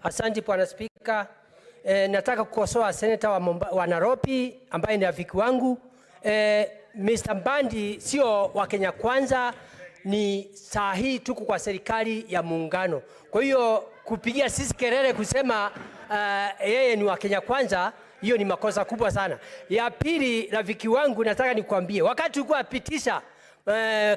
Asante Bwana Spika. Nataka kukosoa seneta wa Nairobi ambaye ni rafiki wangu. Mr. Mbadi sio wa Kenya Kwanza, ni sahihi tuko kwa serikali ya muungano. Kwa hiyo kupigia sisi kelele kusema yeye ni wa Kenya Kwanza, hiyo ni makosa kubwa sana. Ya pili, rafiki wangu, nataka nikwambie, wakati ulikuwa apitisha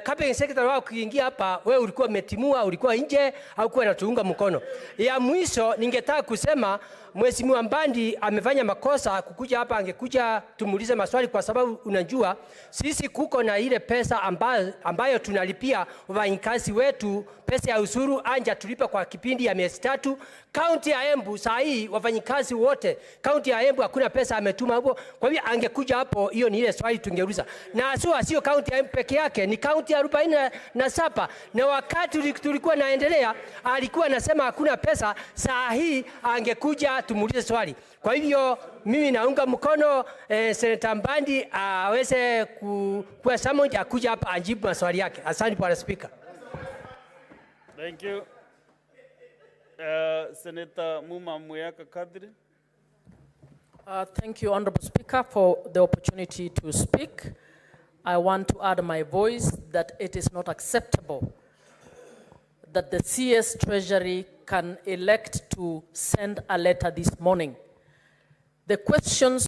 cabinet secretary wao kuingia hapa, wewe ulikuwa umetimua, ulikuwa nje au kuwa unatuunga mkono. Ya mwisho, ningetaka kusema Mheshimiwa Mbadi amefanya makosa kukuja hapa, angekuja tumuulize maswali, kwa sababu unajua sisi kuko na ile pesa ambayo tunalipia wafanyikazi wetu, pesa ya usuru anja tulipa kwa kipindi ya miezi 3. Kaunti ya Embu saa hii wafanyikazi wote kaunti ya Embu hakuna pesa ametuma hapo. Kwa hivyo angekuja hapo, hiyo ni ile swali tungeuliza. Na sio kaunti ya Embu peke yake, ni kaunti ya 47, na wakati tulikuwa naendelea alikuwa anasema hakuna pesa. Saa hii angekuja tumuulize swali. Kwa hivyo mimi naunga mkono Senator Mbadi aweze kuwa summoned akuja hapa ajibu maswali yake. Asante Bwana Speaker. Thank you. Senator Muma Muyaka Kadri. Thank you, Honorable Speaker, for the opportunity to speak. I want to add my voice that it is not acceptable that the CS Treasury can elect to send a letter this morning. The questions